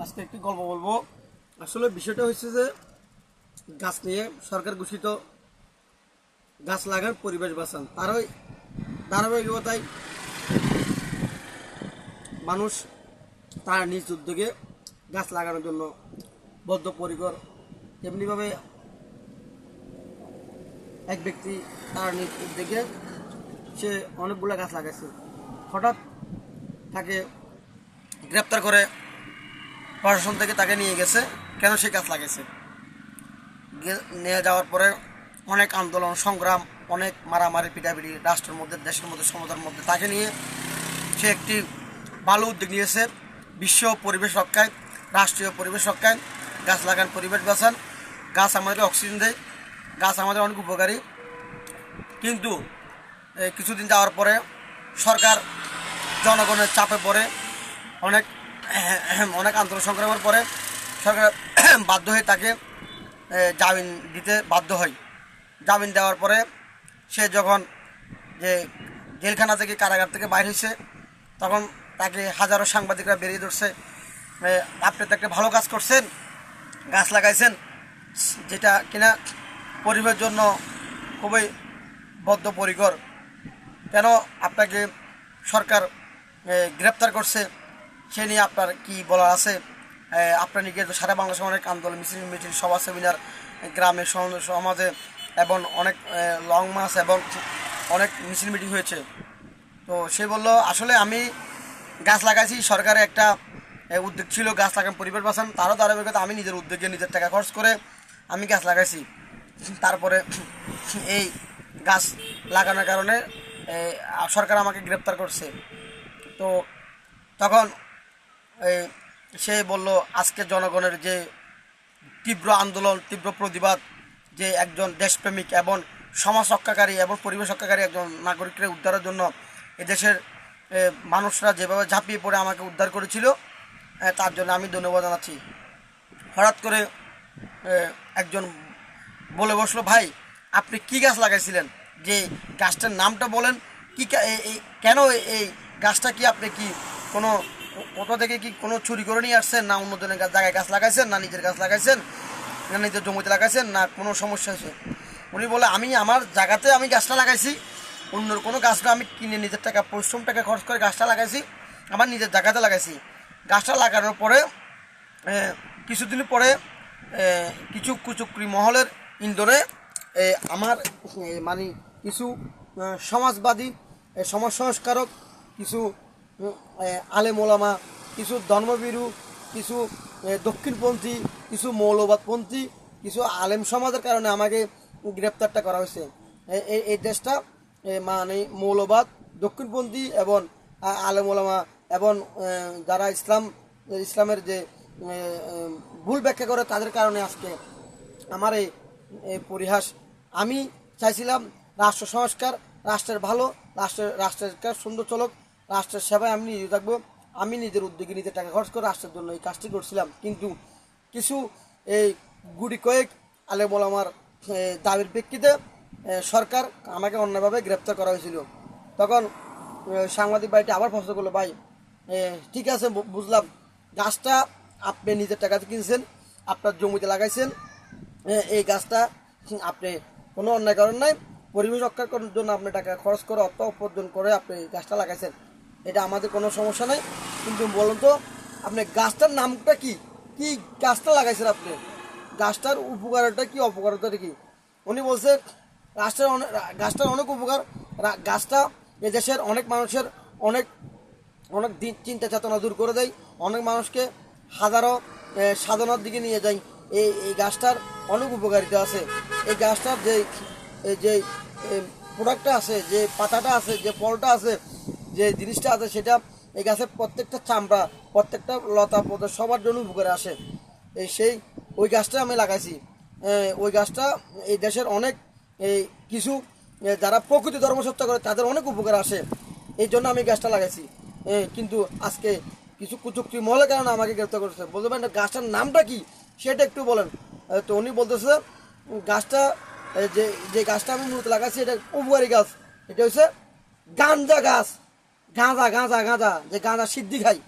আজকে একটি গল্প বলবো। আসলে বিষয়টা হচ্ছে যে গাছ নিয়ে সরকার ঘোষিত গাছ লাগান পরিবেশ বাঁচান, তারই ধারাবাহিকতায় মানুষ তার নিজ উদ্যোগে গাছ লাগানোর জন্য বদ্ধপরিকর। তেমনিভাবে এক ব্যক্তি তার নিজ উদ্যোগে সে অনেকগুলো গাছ লাগাইছে। হঠাৎ তাকে গ্রেপ্তার করে প্রশাসন থেকে তাকে নিয়ে গেছে, কেন সে গাছ লাগাইছে। নিয়ে যাওয়ার পরে অনেক আন্দোলন সংগ্রাম, অনেক মারামারি পিটাপিটি রাষ্ট্রের মধ্যে, দেশের মধ্যে, সমাজের মধ্যে তাকে নিয়ে সে একটি ভালো উদ্যোগ নিয়েছে বিশ্ব পরিবেশ রক্ষায়, রাষ্ট্রীয় পরিবেশ রক্ষায়। গাছ লাগান পরিবেশ বাঁচান। গাছ আমাদের অক্সিজেন দেয়, গাছ আমাদের অনেক উপকারী। কিন্তু কিছুদিন যাওয়ার পরে সরকার জনগণের চাপে পড়ে, অনেক অনেক আন্দোলন সংগ্রামের পরে সরকার বাধ্য হয়ে তাকে জামিন দিতে বাধ্য হয়। জামিন দেওয়ার পরে সে যখন যে জেলখানা থেকে, কারাগার থেকে বাইর হয়েছে, তখন তাকে হাজারো সাংবাদিকরা বেরিয়ে ধরছে, আপনি তো একটা ভালো কাজ করছেন, গাছ লাগাইছেন, যেটা কিনা পরিবেশের জন্য খুবই বদ্ধপরিকর, কেন আপনাকে সরকার গ্রেপ্তার করছে, সে নিয়ে আপনার কি বলার আছে? আপনার নিয়ে তো সারা বাংলাদেশে অনেক আন্দোলন, মিছিল, সভা, সেমিনার, গ্রামে, সমাজে এবং অনেক লং মার্চ এবং অনেক মিছিল মিটিং হয়েছে। তো সে বলল, আসলে আমি গাছ লাগাইছি, সরকারের একটা উদ্যোগ ছিল গাছ লাগান পরিবেশ বাঁচান, তারও ধারাবাহিকতা আমি নিজের উদ্যোগে নিজের টাকা খরচ করে আমি গাছ লাগাইছি। তারপরে এই গাছ লাগানোর কারণে সরকার আমাকে গ্রেপ্তার করছে। তো তখন সে বলল, আজকে জনগণের যে তীব্র আন্দোলন, তীব্র প্রতিবাদ, যে একজন দেশপ্রেমিক এবং সমাজ রক্ষাকারী এবং পরিবেশ রক্ষাকারী একজন নাগরিককে উদ্ধারের জন্য এদেশের মানুষরা যেভাবে ঝাঁপিয়ে পড়ে আমাকে উদ্ধার করেছিল, তার জন্য আমি ধন্যবাদ জানাচ্ছি। হঠাৎ করে একজন বলে বসলো, ভাই আপনি কি গাছ লাগাইছিলেন, যে গাছটার নামটা বলেন, কি কেন এই গাছটা কি আপনি কি কোনো কোথা থেকে কি কোনো চুরি করে নিয়ে আসছেন, না অন্য জনের জায়গায় গাছ লাগাইছেন, না নিজের গাছ লাগাইছেন, না নিজের জমিতে লাগাইছেন, না কোনো সমস্যা হয়েছে? উনি বলে, আমি আমার জায়গাতে আমি গাছটা লাগাইছি, অন্য কোনো গাছটা আমি কিনে নিজের টাকা, পরিশ্রম টাকা খরচ করে গাছটা লাগাইছি, আমার নিজের জায়গাতে লাগাইছি। গাছটা লাগানোর পরে কিছুদিন পরে কিছু কুচক্রি মহলের ইন্ধনে আমার মানে কিছু সমাজবাদী, সমাজ সংস্কারক, কিছু আলেম ওলামা, কিছু ধর্মভীরু, কিছু দক্ষিণপন্থী, কিছু মৌলবাদপন্থী, কিছু আলেম সমাজের কারণে আমাকে গ্রেপ্তারটা করা হয়েছে। এই দেশটা মানে মৌলবাদ, দক্ষিণপন্থী এবং আলেম ওলামা এবং যারা ইসলামের যে ভুল ব্যাখ্যা করে, তাদের কারণে আজকে আমার এই পরিহাস। আমি চাইছিলাম রাষ্ট্র সংস্কার, রাষ্ট্রের ভালো, রাষ্ট্রের কাজ সুন্দর চলক, রাষ্ট্রের সেবায় আমি নিজে থাকবো। আমি নিজের উদ্যোগে নিজের টাকা খরচ করে রাষ্ট্রের জন্য এই কাজটি করছিলাম। কিন্তু কিছু এই গুটি কয়েক আলেম ওলামার দাবির প্রেক্ষিতে সরকার আমাকে অন্যভাবে গ্রেপ্তার করা হয়েছিল। তখন সাংবাদিক ভাইটি আবার প্রশ্ন করলো, ভাই ঠিক আছে বুঝলাম, গাছটা আপনি নিজের টাকাতে কিনছেন, আপনার জমিতে লাগাইছেন, এই গাছটা আপনি কোনো অন্যায় করেন নাই, পরিবেশ রক্ষা করার জন্য আপনি টাকা খরচ করে, অর্থ উপার্জন করে আপনি গাছটা লাগাইছেন, এটা আমাদের কোনো সমস্যা নাই। কিন্তু বলুন তো, আপনি গাছটার নামটা কি, কি গাছটা লাগাইছেন আপনি, গাছটার উপকারটা কি, অপকারটা কি? উনি বলছে, গাছটার অনেক উপকার, গাছটা এদেশের অনেক মানুষের অনেক অনেক চিন্তা চেতনা দূর করে দেয়, অনেক মানুষকে হাজারো সাধনার দিকে নিয়ে যায়। এই গাছটার অনেক উপকারিতা আছে। এই গাছটার যে প্রোডাক্টটা আছে, যে পাতাটা আছে, যে ফলটা আছে, যে জিনিসটা আছে, সেটা এই গাছের প্রত্যেকটা চামড়া, প্রত্যেকটা লতা পদ সবার জন্য উপকারে আসে। ওই গাছটা আমি লাগাইছি। ওই গাছটা এই দেশের অনেক কিছু যারা প্রকৃতি ধর্মসত্য করে তাদের অনেক উপকার আসে, এই জন্য আমি গাছটা লাগাইছি। কিন্তু আজকে কিছু কুচুক্তি মহলের কারণে আমাকে গ্রেপ্তার করছে। বলতে পারেন গাছটার নামটা কি সেটা একটু বলেন। তো উনি বলতেছে, গাছটা যে গাছটা আমি মূলত লাগাইছি এটা উপকারী গাছ, এটা হচ্ছে গাঁজা গাছ। গাঁজা গাঁজা গাঁজা, যে গাঁজা সিদ্ধি খাই,